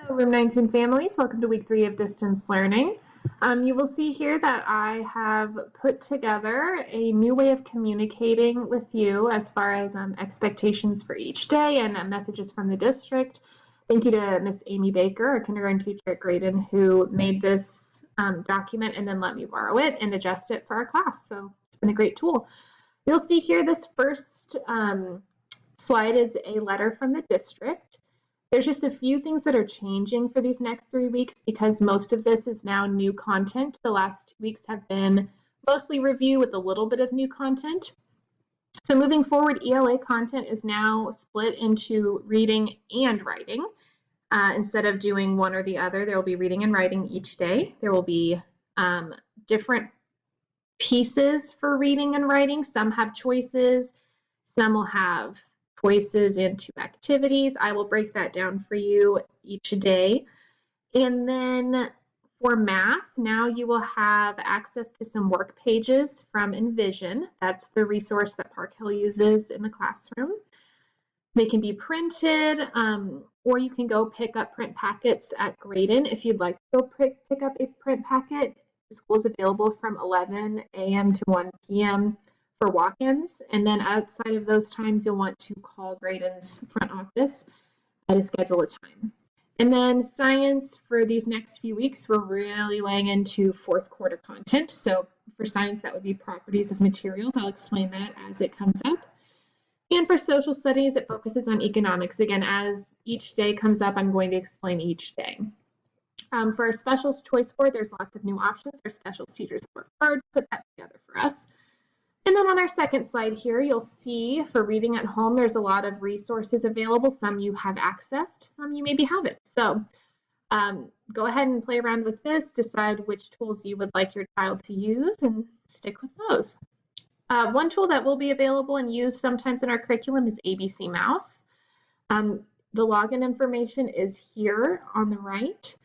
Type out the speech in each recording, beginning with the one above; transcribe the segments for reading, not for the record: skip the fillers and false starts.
Hello, Room 19 families. Welcome to week 3 of distance learning. You will see here that I have put together a new way of communicating with you as far as expectations for each day and messages from the district. Thank you to Miss Amy Baker, our kindergarten teacher at Graydon, who made this document and then let me borrow it and adjust it for our class. So it's been a great tool. You'll see here this first slide is a letter from the district. There's just a few things that are changing for these next 3 weeks because most of this is now new content. The last 2 weeks have been mostly review with a little bit of new content. So moving forward, ELA content is now split into reading and writing. Instead of doing one or the other, there will be reading and writing each day. There will be different pieces for reading and writing. Some have choices, some will have choices into activities. I will break that down for you each day. And then for math, now you will have access to some work pages from Envision. That's the resource that Park Hill uses in the classroom. They can be printed, or you can go pick up print packets at Graydon. If you'd like to go pick up a print packet, the school is available from 11 a.m. to 1 p.m. for walk-ins, and then outside of those times, you'll want to call Graydon's front office to schedule a time. And then science, for these next few weeks, we're really laying into fourth quarter content. So for science, that would be properties of materials. I'll explain that as it comes up. And for social studies, it focuses on economics. Again, as each day comes up, I'm going to explain each day. For our specials choice board, there's lots of new options. Our specials teachers work hard to put that together for us. And then on our second slide here, you'll see for reading at home, there's a lot of resources available. Some you have accessed, some you maybe haven't. So go ahead and play around with this, decide which tools you would like your child to use, and stick with those. One tool that will be available and used sometimes in our curriculum is ABC Mouse. The login information is here on the right.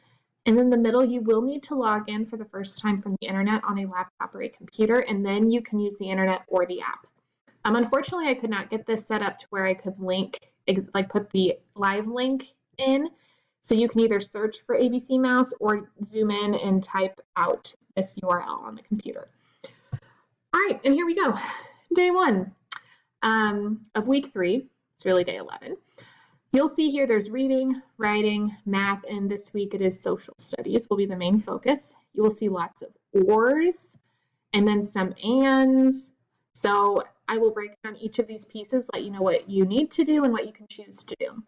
And in the middle, you will need to log in for the first time from the internet on a laptop or a computer, and then you can use the internet or the app. Unfortunately, I could not get this set up to where I could put the live link in. So you can either search for ABC Mouse or zoom in and type out this URL on the computer. All right, and here we go. Day 1 of week 3. It's really day 11. You'll see here there's reading, writing, math, and this week it is social studies will be the main focus. You will see lots of ors and then some ands. So I will break down each of these pieces, let you know what you need to do and what you can choose to do.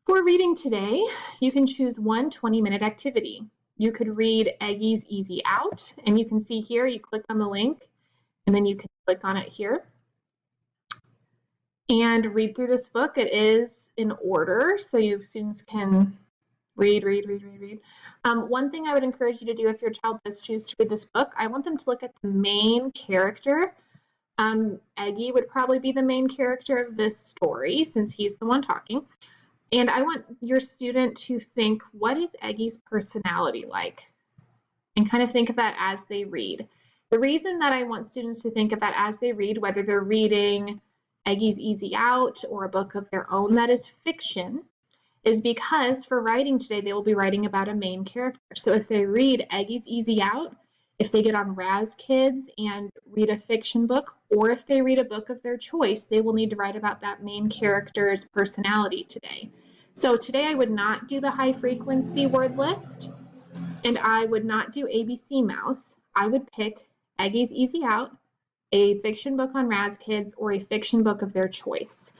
For reading today, you can choose one 20-minute activity. You could read Aggie's Easy Out, and you can see here, you click on the link, and then you can click on it here and read through this book. It is in order, so you students can read. One thing I would encourage you to do if your child does choose to read this book, I want them to look at the main character. Aggie would probably be the main character of this story since he's the one talking. And I want your student to think, what is Aggie's personality like? And kind of think of that as they read. The reason that I want students to think of that as they read, whether they're reading Aggie's Easy Out or a book of their own that is fiction, is because for writing today, they will be writing about a main character. So if they read Aggie's Easy Out, if they get on Raz Kids and read a fiction book, or if they read a book of their choice, they will need to write about that main character's personality today. So today I would not do the high frequency word list, and I would not do ABC Mouse. I would pick Aggie's Easy Out, a fiction book on Raz Kids, or a fiction book of their choice.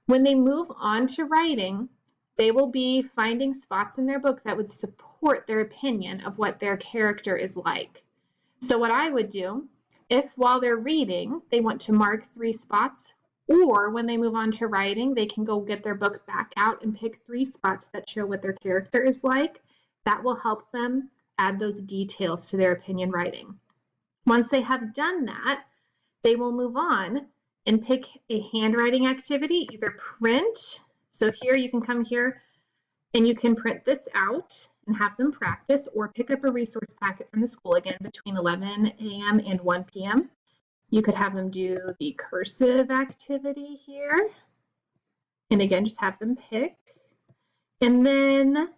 When they move on to writing, they will be finding spots in their book that would support their opinion of what their character is like. So what I would do, if while they're reading, they want to mark 3 spots, or when they move on to writing, they can go get their book back out and pick 3 spots that show what their character is like. That will help them add those details to their opinion writing. Once they have done that, they will move on and pick a handwriting activity, either print. So here you can come here and you can print this out and have them practice, or pick up a resource packet from the school, again, between 11 a.m. and 1 p.m. You could have them do the cursive activity here. And again, just have them pick. And then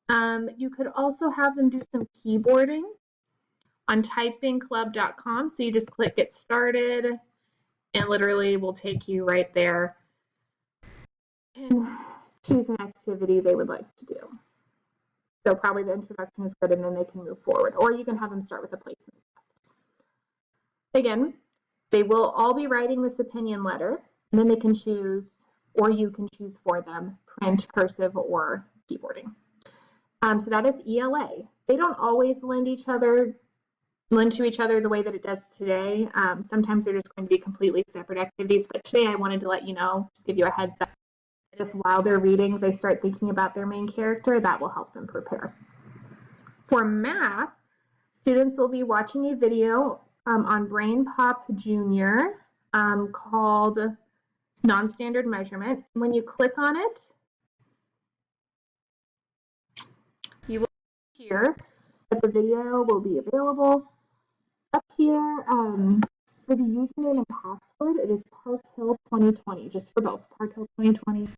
You could also have them do some keyboarding on typingclub.com. So you just click get started and literally will take you right there and choose an activity they would like to do. So probably the introduction is good and then they can move forward. Or you can have them start with a placement test. Again, they will all be writing this opinion letter and then they can choose, or you can choose for them, print, cursive, or keyboarding. So that is ELA. They don't always lend to each other the way that it does today. Sometimes they're just going to be completely separate activities, but today I wanted to let you know, just give you a heads up, if while they're reading they start thinking about their main character, that will help them prepare. For math, students will be watching a video on BrainPop Junior called Non-Standard Measurement. When you click on it, you will hear that the video will be available. Up here, for the username and password, it is Park Hill 2020, just for both Park Hill 2020,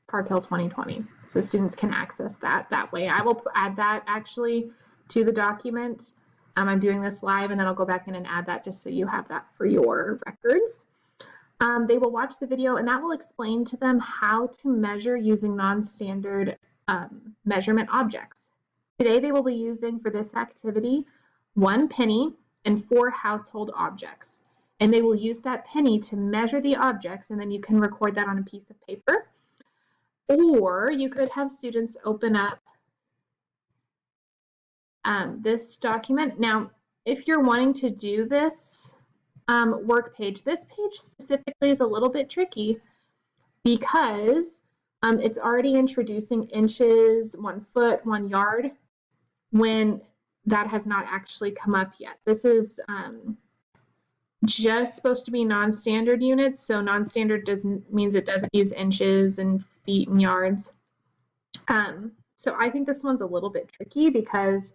Park Hill 2020. So students can access that way. I will add that actually to the document. I'm doing this live and then I'll go back in and add that just so you have that for your records. They will watch the video and that will explain to them how to measure using non-standard measurement objects. Today they will be using for this activity 1 penny and 4 household objects. And they will use that penny to measure the objects and then you can record that on a piece of paper. Or you could have students open up this document. Now, if you're wanting to do this work page, this page specifically is a little bit tricky because it's already introducing inches, 1 foot, 1 yard, when that has not actually come up yet. This is just supposed to be non-standard units. So non-standard means it doesn't use inches and feet and yards. So I think this one's a little bit tricky because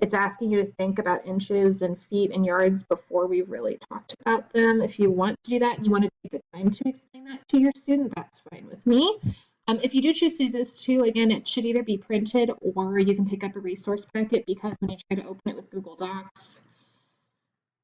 it's asking you to think about inches and feet and yards before we really talked about them. If you want to do that and you want to take the time to explain that to your student, that's fine with me. If you do choose to do this too, again, it should either be printed or you can pick up a resource packet because when you try to open it with Google Docs,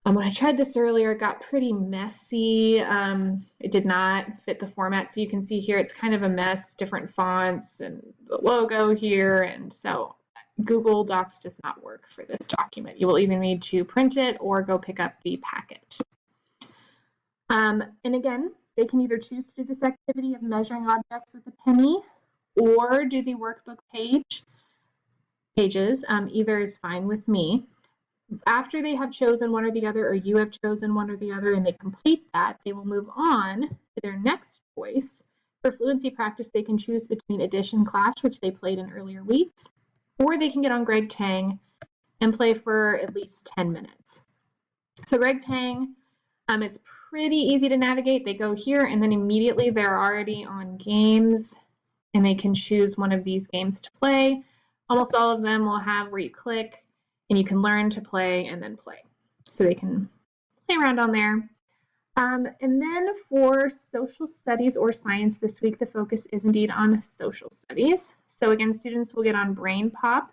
when I tried this earlier, it got pretty messy. It did not fit the format. So you can see here, it's kind of a mess, different fonts and the logo here. And so Google Docs does not work for this document. You will either need to print it or go pick up the packet. And again, they can either choose to do this activity of measuring objects with a penny or do the workbook pages. Either is fine with me. After they have chosen one or the other, or you have chosen one or the other, and they complete that, they will move on to their next choice. For fluency practice, they can choose between Addition Clash, which they played in earlier weeks, or they can get on Greg Tang and play for at least 10 minutes. So Greg Tang, it's pretty easy to navigate. They go here and then immediately they're already on games and they can choose one of these games to play. Almost all of them will have where you click and you can learn to play and then play. So they can play around on there. And then for social studies or science this week, the focus is indeed on social studies. So again, students will get on BrainPop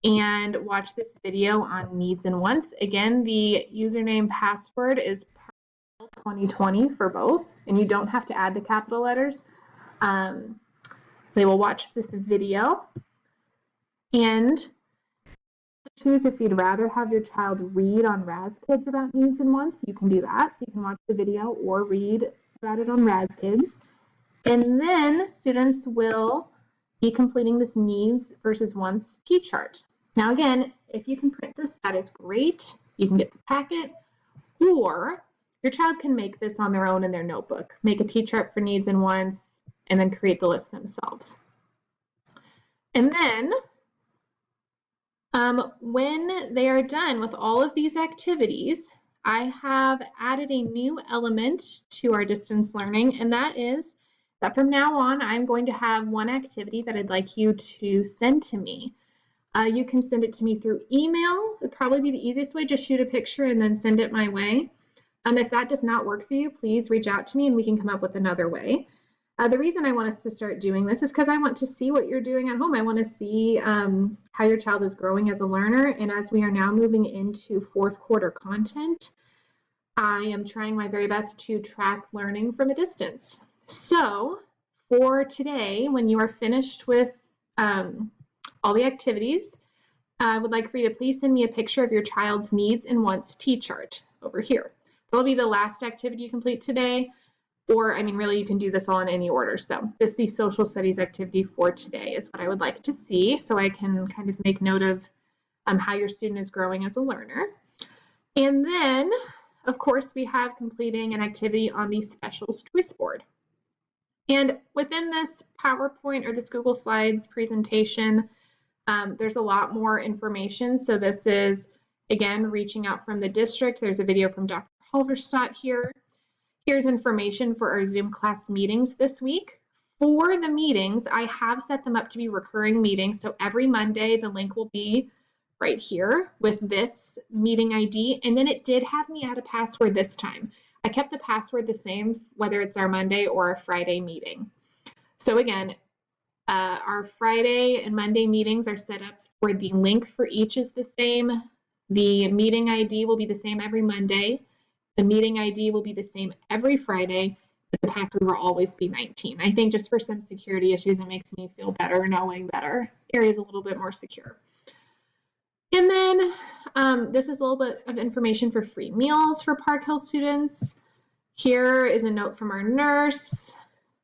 and watch this video on needs and wants. Again, the username password is 2020 for both, and you don't have to add the capital letters. They will watch this video and choose if you'd rather have your child read on RazKids about needs and wants. You can do that. So you can watch the video or read about it on RazKids. And then students will be completing this needs versus wants T-chart. Now again, if you can print this, that is great. You can get the packet, or your child can make this on their own in their notebook. Make a T-chart for needs and wants, and then create the list themselves. And then when they are done with all of these activities, I have added a new element to our distance learning, and that is that from now on, I'm going to have one activity that I'd like you to send to me. You can send it to me through email. It'd probably be the easiest way. Just shoot a picture and then send it my way. If that does not work for you, please reach out to me and we can come up with another way. The reason I want us to start doing this is because I want to see what you're doing at home. I want to see how your child is growing as a learner. And as we are now moving into fourth quarter content, I am trying my very best to track learning from a distance. So for today, when you are finished with all the activities, I would like for you to please send me a picture of your child's needs and wants T-chart over here. That'll be the last activity you complete today. Or, I mean, really, you can do this all in any order. So this the social studies activity for today is what I would like to see, so I can kind of make note of how your student is growing as a learner. And then, of course, we have completing an activity on the specials choice board. And within this PowerPoint or this Google Slides presentation, there's a lot more information. So this is, again, reaching out from the district. There's a video from Dr. Halverstadt here. Here's information for our Zoom class meetings this week. For the meetings, I have set them up to be recurring meetings. So every Monday, the link will be right here with this meeting ID. And then it did have me add a password this time. I kept the password the same, whether it's our Monday or a Friday meeting. So again, our Friday and Monday meetings are set up where the link for each is the same. The meeting ID will be the same every Monday. The meeting ID will be the same every Friday, but the password will always be 19. I think just for some security issues, it makes me feel better knowing that our area is a little bit more secure. And then this is a little bit of information for free meals for Park Hill students. Here is a note from our nurse.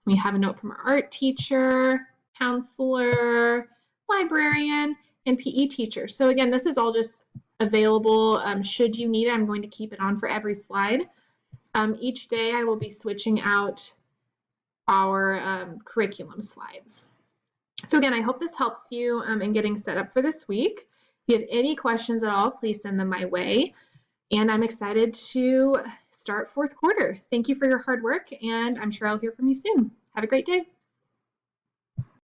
We have a note from our art teacher, counselor, librarian, and PE teacher. So again, this is all just available should you need it. I'm going to keep it on for every slide. Each day I will be switching out our curriculum slides. So again, I hope this helps you in getting set up for this week. If you have any questions at all, please send them my way. And I'm excited to start fourth quarter. Thank you for your hard work, and I'm sure I'll hear from you soon. Have a great day.